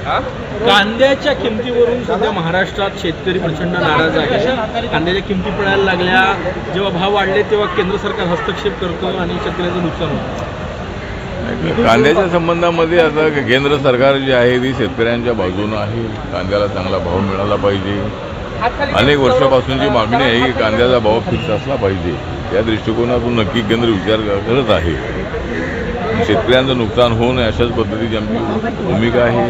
कांद्याच्या किमतीवरून सध्या महाराष्ट्रात शेतकरी प्रचंड नाराज आहे. कांद्याच्या किमती पडायला लागल्या, जेव्हा भाव वाढले तेव्हा केंद्र सरकार हस्तक्षेप करतं आणि शेतकऱ्याचं नुकसान होतं. कांद्याच्या संबंधामध्ये आता केंद्र सरकार जे आहे ती शेतकऱ्यांच्या बाजूनं आहे. कांद्याला चांगला भाव मिळाला पाहिजे. अनेक वर्षापासूनची मागणी आहे की कांद्याचा भाव फिक्स असला पाहिजे. त्या दृष्टिकोनातून नक्की केंद्र विचार करत आहे. शेतकऱ्यांचं नुकसान होऊ नये अशाच पद्धतीची आमची भूमिका आहे.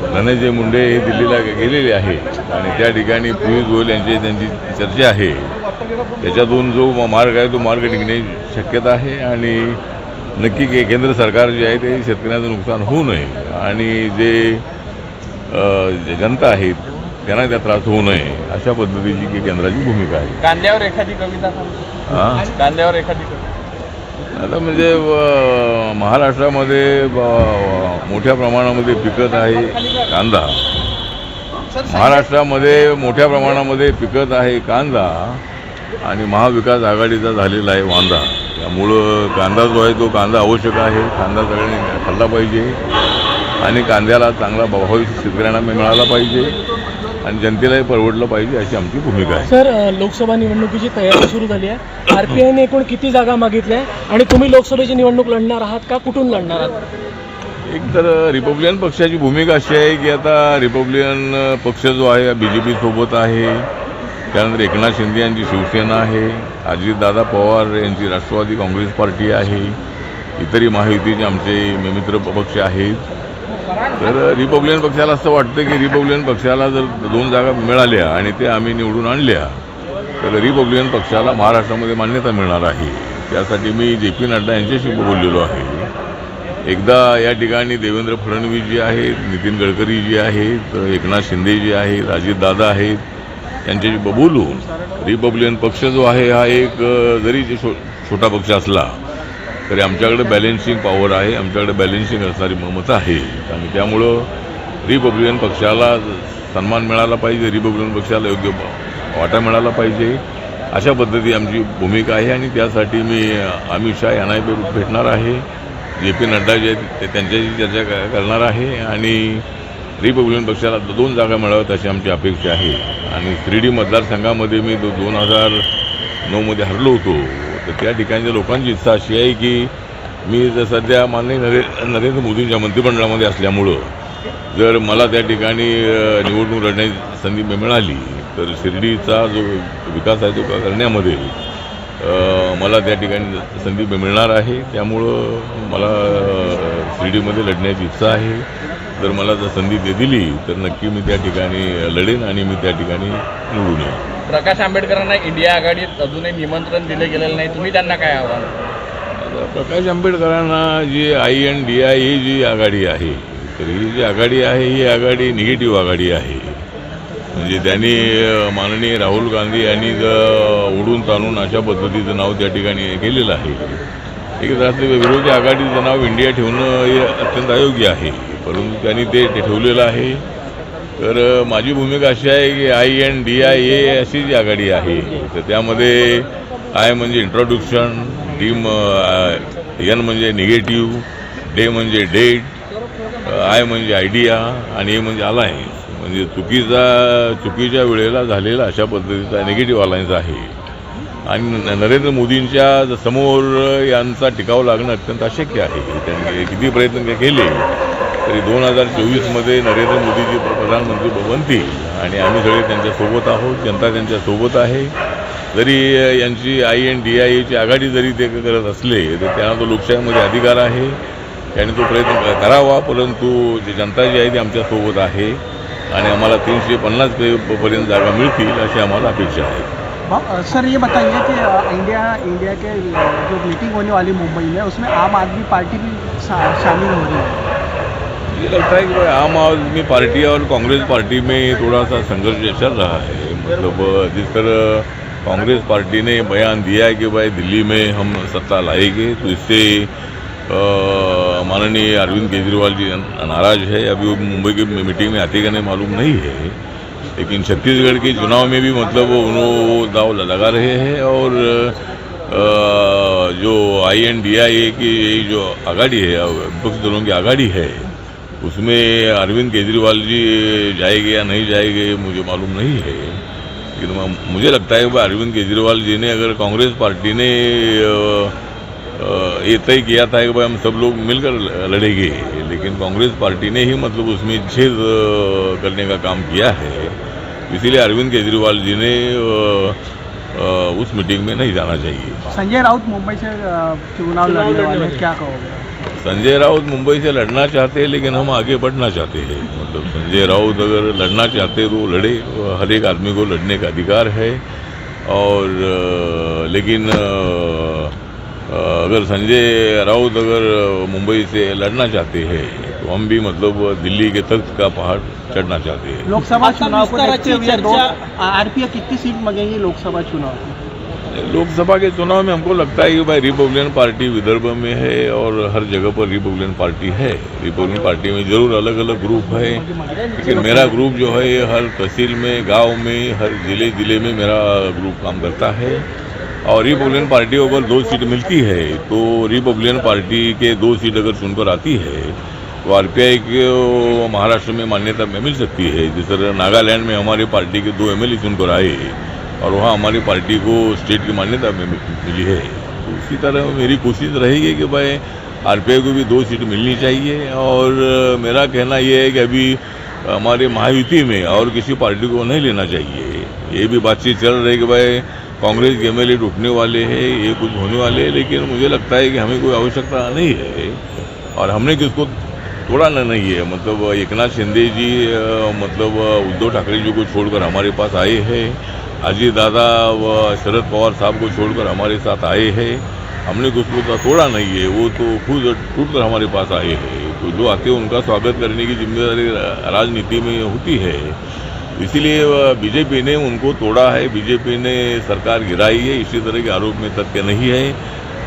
धनंजय मुंडे हे दिल्लीला गेलेले आहे आणि त्या ठिकाणी पियुष गोयल त्यांची चर्चा आहे. त्याच्यातून जो मार्ग आहे तो मार्ग निघण्याची शक्यता आहे आणि नक्की केंद्र सरकार जे आहे ते शेतकऱ्यांचं नुकसान होऊ नये आणि जे जनता आहेत त्यांना त्या त्रास होऊ नये अशा पद्धतीची केंद्राची भूमिका आहे. कांद्यावर एखादी कविता, कांद्यावर एखादी कविता. आता म्हणजे महाराष्ट्रामध्ये मोठ्या प्रमाणामध्ये पिकत आहे कांदा. महाराष्ट्रामध्ये मोठ्या प्रमाणामध्ये पिकत आहे कांदा आणि महाविकास आघाडीचा झालेला आहे वांदा. त्यामुळं कांदा जो आहे तो कांदा आवश्यक आहे. कांदा सगळ्यांनी खाल्ला पाहिजे आणि कांद्याला चांगला भाव शेतकऱ्यांना मिळाला पाहिजे आणि जनतेलाही परवडलं पाहिजे अशी आमची भूमिका आहे. सर, लोकसभा निवडणुकीची तयारी सुरू झाली आहे. आरपीआयने एकूण किती जागा मागितल्या आणि तुम्ही लोकसभेची निवडणूक लढणार आहात का, कुठून लढणार आहात? एक तर रिपब्लिकन पक्षाची भूमिका अशी आहे की आता रिपब्लिकन पक्ष जो आहे BJP सोबत आहे. त्यानंतर एकनाथ शिंदे यांची शिवसेना आहे. अजितदादा पवार यांची राष्ट्रवादी काँग्रेस पार्टी आहे. इतरही महायुतीचे आमचे मित्र पक्ष आहेत. तर रिपब्लिकन पक्षाला असं वाटतं की रिपब्लिकन पक्षाला जर 2 जागा मिळाल्या आणि ते आम्ही निवडून आणल्या तर रिपब्लिकन पक्षाला महाराष्ट्रामध्ये मान्यता मिळणार आहे. त्यासाठी मी JP नड्डा यांच्याशी बोललेलो आहे. एकदा या ठिकाणी देवेंद्र फडणवीस जी आहेत, नितीन गडकरी जी आहेत, एकनाथ शिंदे जी आहेत, अजितदादा आहेत, यांच्याशी बोलून रिपब्लिकन पक्ष जो आहे हा एक जरी छोटा पक्ष असला तरी आमच्याकडे बॅलेन्सिंग पॉवर आहे. आमच्याकडे बॅलेन्सिंग असणारी मतं आहे आणि त्यामुळं रिपब्लिकन पक्षाला सन्मान मिळाला पाहिजे. रिपब्लिकन पक्षाला योग्य वाटा मिळाला पाहिजे अशा पद्धती आमची भूमिका आहे आणि त्यासाठी मी अमित शाह यांना भेटणार आहे. JP नड्डा जे आहेत त्यांच्याशी चर्चा करणार आहे आणि रिपब्लिकन पक्षाला 2 जागा मिळाव्यात अशी आमची अपेक्षा आहे. आणि 3D मतदारसंघामध्ये मी 2009मध्ये हरलो होतो. तर त्या ठिकाणच्या लोकांची इच्छा अशी आहे की मी जर सध्या माननीय नरेंद्र मोदींच्या मंत्रिमंडळामध्ये असल्यामुळं जर मला त्या ठिकाणी निवडणूक लढण्याची संधी मिळाली तर शिर्डीचा जो विकास आहे तो करण्यामध्ये मला त्या ठिकाणी संधी मिळणार आहे. त्यामुळं मला शिर्डीमध्ये लढण्याची इच्छा आहे. जर मला जर संधी दिली तर नक्की मी त्या ठिकाणी लढेन आणि मी त्या ठिकाणी निवडून येईन. प्रकाश आंबेडकरांना इंडिया आघाडीत अजूनही निमंत्रण दिले गेलेलं नाही, तुम्ही त्यांना काय आव्हान? प्रकाश आंबेडकरांना जी INDI ही जी आघाडी आहे तर ही जी आघाडी आहे ही आघाडी निगेटिव्ह आघाडी आहे. म्हणजे त्यांनी माननीय राहुल गांधी यांनी ओढून ताणून अशा पद्धतीचं नाव त्या ठिकाणी केलेलं आहे. एक राष्ट्रीय विरोधी आघाडीचं नाव इंडिया ठेवणं हे अत्यंत अयोग्य आहे, परंतु त्यांनी ते ठेवलेलं आहे. तर माझी भूमिका अशी आहे की INDI अशी जी आघाडी आहे तर त्यामध्ये I म्हणजे इंट्रोडक्शन, N म्हणजे निगेटिव्ह, D म्हणजे डेट, I म्हणजे आयडिया आणि A म्हणजे अलायन्स. म्हणजे चुकीच्या वेळेला झालेला अशा पद्धतीचा निगेटिव्ह अलायन्स आहे. आणि नरेंद्र मोदींच्या समोर यांचा टिकाव लागणं अत्यंत अशक्य आहे. त्यांनी किती प्रयत्न केले तरी 2024मध्ये नरेंद्र मोदीजी प्रधानमंत्री बनतील आणि आम्ही सगळे त्यांच्यासोबत आहोत. जनता त्यांच्यासोबत आहे. जरी यांची INDI आघाडी जरी ते करत असले तर त्यांना तो लोकशाहीमध्ये अधिकार आहे. त्यांनी तो प्रयत्न करावा, परंतु जी जनता जी आहे ती आमच्यासोबत आहे आणि आम्हाला 350 पर्यंत जागा मिळतील अशी आम्हाला अपेक्षा आहे. सर, ये बताइए कि इंडिया के जो मीटिंग होने वाली मुंबई में उसमें आम आदमी पार्टी भी शामिल हो रही है. मुझे लगता है कि आम आदमी पार्टी और कांग्रेस पार्टी में थोड़ा सा संघर्ष चल रहा है. मतलब जिस तरह कांग्रेस पार्टी ने बयान दिया है कि भाई दिल्ली में हम सत्ता लाएंगे, तो इससे माननीय अरविंद केजरीवाल जी नाराज है. अभी वो मुंबई की मीटिंग में आते का नहीं मालूम नहीं है, लेकिन छत्तीसगढ़ के चुनाव में भी मतलब उन्होंने दाव लगा रहे हैं. और जो INDI की जो आघाड़ी है, विपक्षी दलों की आघाड़ी है, उसमें अरविंद केजरीवाल जी जाएंगे या नहीं जाएंगे मुझे मालूम नहीं है, लेकिन मुझे लगता है कि अरविंद केजरीवाल जी ने, अगर कांग्रेस पार्टी ने ये तय किया था कि भाई हम सब लोग मिलकर लड़ेंगे, लेकिन कांग्रेस पार्टी ने ही मतलब उसमें छेद करने का काम किया है, इसीलिए अरविंद केजरीवाल जी ने उस मीटिंग में नहीं जाना चाहिए। संजय राउत मुंबई से चुनाव लड़ने वाले हैं, क्या कहोगे? संजय राउत मुंबई से लड़ना चाहते हैं, लेकिन हम आगे बढ़ना चाहते हैं। मतलब संजय राउत अगर लड़ना चाहते तो लड़े, हर एक आदमी को लड़ने का अधिकार है। और लेकिन अगर संजय राउत अगर मुंबई से लड़ना चाहते हैं तो हम भी मतलब दिल्ली के तख्त का पहाड़ चढ़ना चाहते हैं। लोकसभा चुनाव को देखते हुए आरपीआई कितनी सीट मांगेगी लोकसभा चुनाव में? लोकसभा के चुनाव में हमको लगता है कि भाई रिपब्लिकन पार्टी विदर्भ में है और हर जगह पर रिपब्लिकन पार्टी है। रिपब्लिकन पार्टी में जरूर अलग अलग ग्रुप है, लेकिन मेरा ग्रुप जो है हर तहसील में, गांव में, हर जिले में मेरा ग्रुप काम करता है। और रिपब्लिकन पार्टी को अगर 2 सीट मिलती है तो रिपब्लिकन पार्टी के 2 सीट अगर चुनकर आती है तो आरपीआई को महाराष्ट्र में मान्यता में मिल सकती है। जिस तरह नागालैंड में हमारी पार्टी के 2 MLA चुनकर आए और वहाँ हमारी पार्टी को स्टेट की मान्यता मिली है, तो उसी तरह मेरी कोशिश रहेगी कि भाई आरपीआई को भी 2 सीट मिलनी चाहिए। और मेरा कहना यह है कि अभी हमारे महायुति में और किसी पार्टी को नहीं लेना चाहिए। ये भी बातचीत चल रही है कि भाई कांग्रेस के MLA टूटने वाले हैं, ये कुछ होने वाले हैं, लेकिन मुझे लगता है कि हमें कोई आवश्यकता नहीं है और हमने किसको तोड़ना नहीं है। मतलब एकनाथ शिंदे जी मतलब उद्धव ठाकरे जी को छोड़कर हमारे पास आए हैं, अजीत दादा व शरद पवार साहब को छोड़कर हमारे साथ आए हैं। हमने किसको तो तोड़ा नहीं है, वो तो खुद टूटकर हमारे पास आए हैं। तो जो आते हैं उनका स्वागत करने की जिम्मेदारी राजनीति में होती है, इसीलिए बीजेपी ने उनको तोड़ा है, बीजेपी ने सरकार गिराई है। इसी तरह के आरोप में तथ्य नहीं है।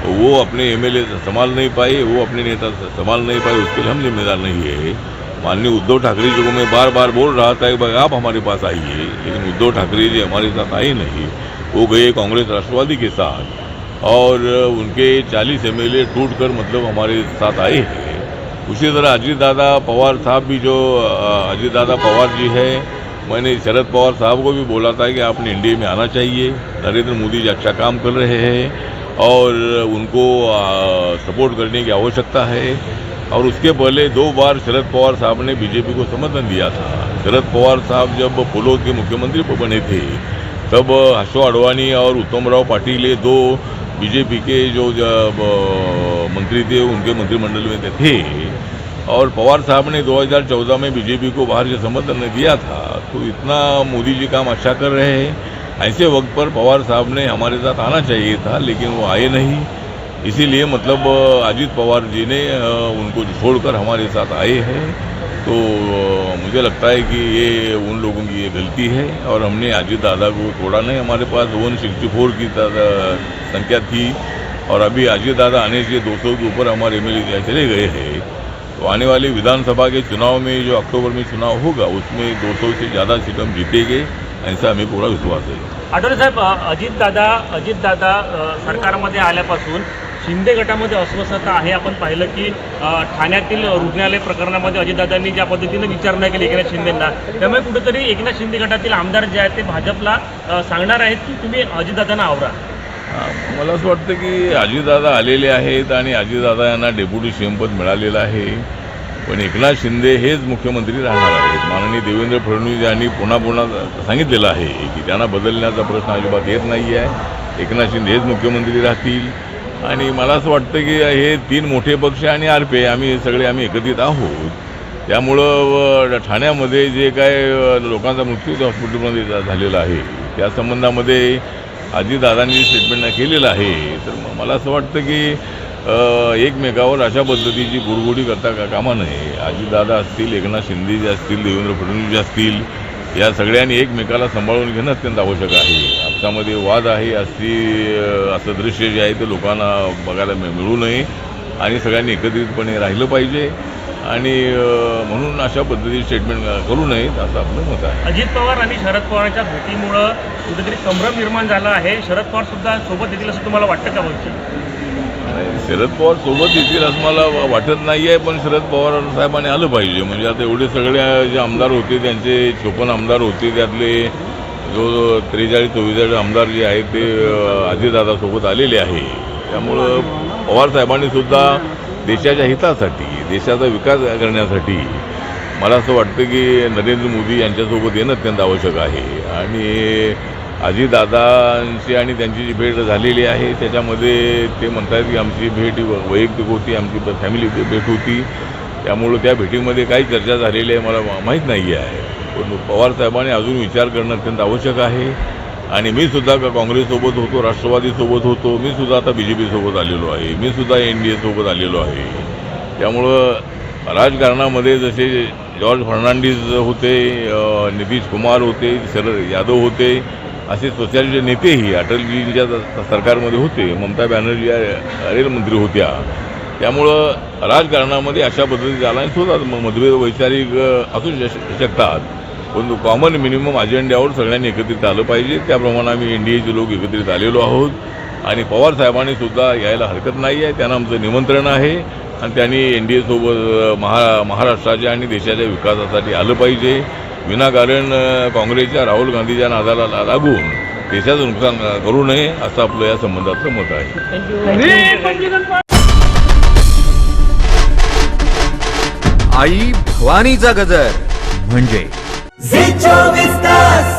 वो अपने MLA संभाल नहीं पाए, वो अपने नेता संभाल नहीं पाए, उसके लिए हम जिम्मेदार नहीं है। माननीय उद्धव ठाकरे जी को मैं बार बार बोल रहा था कि भाई आप हमारे पास आइए, लेकिन उद्धव ठाकरे जी हमारे साथ आए नहीं। वो गए कांग्रेस राष्ट्रवादी के साथ और उनके 40 MLA टूट कर मतलब हमारे साथ आए हैं। उसी तरह अजीत दादा पवार साहब भी, जो अजीत दादा पवार जी है, मैंने शरद पवार साहब को भी बोला था कि आपने एनडीए में आना चाहिए। नरेंद्र मोदी जी अच्छा काम कर रहे हैं और उनको सपोर्ट करने की आवश्यकता है। और उसके पहले 2 बार शरद पवार साहब ने बीजेपी को समर्थन दिया था। शरद पवार साहब जब फुलोद के मुख्यमंत्री बने थे तब अशोक अडवाणी और उत्तमराव पाटिल, 2 बीजेपी के जो मंत्री थे उनके मंत्रिमंडल में थे। और पवार साहब ने 2014 में बीजेपी को बाहर से समर्थन दिया था। तो इतना मोदी जी काम अच्छा कर रहे हैं, ऐसे वक्त पर पवार साहब ने हमारे साथ आना चाहिए था, लेकिन वो आए नहीं। इसीलिए मतलब अजीत पवार जी ने उनको छोड़कर हमारे साथ आए हैं। तो मुझे लगता है कि ये उन लोगों की ये गलती है और हमने अजीत दादा को तोड़ा नहीं। हमारे पास 164 की संख्या थी और अभी अजीत दादा आने से 200 के ऊपर हमारे MLA चले गए हैं। तो आने वाले विधानसभा के चुनाव में जो अक्टूबर में चुनाव होगा उसमें 200 से ज़्यादा सीट हम जीतेंगे, ऐसा हमें पूरा विश्वास है। आठवले साहेब, अजितदादा सरकारमध्ये आल्यापासून शिंदे गटामध्ये अस्वस्थता आहे। आपण पाहिलं की ठाण्यातील रुग्णालय प्रकरणामध्ये अजितदादांनी ज्या पद्धतीने विचारणा केली एकनाथ शिंदेंना, त्यामुळे कुठेतरी एकनाथ शिंदे गटातील आमदार जे आहेत ते भाजपला सांगणार आहेत की तुम्ही अजितदादांना आवरा। मला असं वाटतं की अजितदादा आलेले आहेत आणि अजितदादा यांना डेप्युटी CM पद मिळालेलं आहे, पण एकनाथ शिंदे हेच मुख्यमंत्री राहणार आहेत। माननीय देवेंद्र फडणवीस यांनी पुन्हा सांगितलेलं आहे की त्यांना बदलण्याचा प्रश्न अजिबात येत नाही आहे। एकनाथ शिंदे हेच मुख्यमंत्री राहतील आणि मला असं वाटतं की हे 3 मोठे पक्ष आणि आरपीआय आम्ही एकत्रित आहोत। त्यामुळं ठाण्यामध्ये जे काय लोकांचा मृत्यू हॉस्पिटलमध्ये झालेला आहे त्या संबंधामध्ये अजितदादांनी स्टेटमेंट केलेलं आहे। तर मला असं वाटतं की एकमेकावर अशा पद्धतीची गुरगुडी करता कामा नये। अजितदादा असतील, एकनाथ शिंदे जे असतील, देवेंद्र फडणवीस जे असतील, या सगळ्यांनी एकमेकाला सांभाळून घेणं अत्यंत आवश्यक आहे। आपल्यामध्ये वाद आहे असं दृश्य जे आहे ते लोकांना बघायला मिळू नये आणि सगळ्यांनी एकत्रितपणे राहिलं पाहिजे आणि म्हणून अशा पद्धतीचे स्टेटमेंट करू नयेत असं आपलं मत आहे। अजित पवार आणि शरद पवारांच्या भेटीमुळं कुठेतरी संभ्रम निर्माण झाला आहे। शरद पवार सुद्धा सोबत येतील असं तुम्हाला वाटतं का? शरद पवार सोबत येतील असं मला वाटत नाही आहे, पण शरद पवार साहेबांनी आलं पाहिजे. म्हणजे आता एवढे सगळे जे आमदार होते त्यांचे 54 आमदार होते, त्यातले जो 43-44 आमदार जे आहेत ते अजितदादासोबत आलेले आहे. त्यामुळं पवार साहेबांनी सुद्धा देशाच्या हितासाठी, देशाचा विकास करण्यासाठी मला असं वाटतं की नरेंद्र मोदी यांच्यासोबत येणं अत्यंत आवश्यक आहे. आणि अजितदादांची आणि त्यांची जी भेट झालेली आहे त्याच्यामध्ये ते म्हणतात की आमची भेट वैयक्तिक होती, आमची फॅमिली भेट होती. त्यामुळं त्या भेटीमध्ये काही चर्चा झालेली आहे मला माहीत नाही आहे. पण पवार साहेबांनी अजून विचार करणं अत्यंत आवश्यक आहे. आणि मी सुद्धा काँग्रेससोबत होतो, राष्ट्रवादीसोबत होतो, मी सुद्धा आता BJP सोबत आलेलो आहे, मी सुद्धा NDA सोबत आलेलो आहे. त्यामुळं राजकारणामध्ये जसे जॉर्ज फर्नांडिस होते, नितीश कुमार होते, शरद यादव होते, असे स्वतःचे नेतेही अटलजींच्या सरकारमध्ये होते, ममता बॅनर्जी या रेलमंत्री होत्या. त्यामुळं राजकारणामध्ये अशा पद्धतीचे अलायन्स होतात, मतभेद वैचारिक असू शकतात, पण कॉमन मिनिमम अजेंड्यावर सगळ्यांनी एकत्रित आलं पाहिजे. त्याप्रमाणे आम्ही NDAचे लोक एकत्रित आलेलो आहोत. आणि पवार साहेबांनी सुद्धा यायला हरकत नाही आहे, त्यांना आमचं निमंत्रण आहे. आणि त्यांनी NDA सोबत महाराष्ट्राच्या आणि देशाच्या विकासासाठी आलं पाहिजे. विनाकारण काँग्रेसच्या राहुल गांधीच्या नादाला लागून देशाचं नुकसान करू नये असं आपलं या संबंधातलं मत आहे. आई भवानीचा गजर म्हणजे झी 24 तास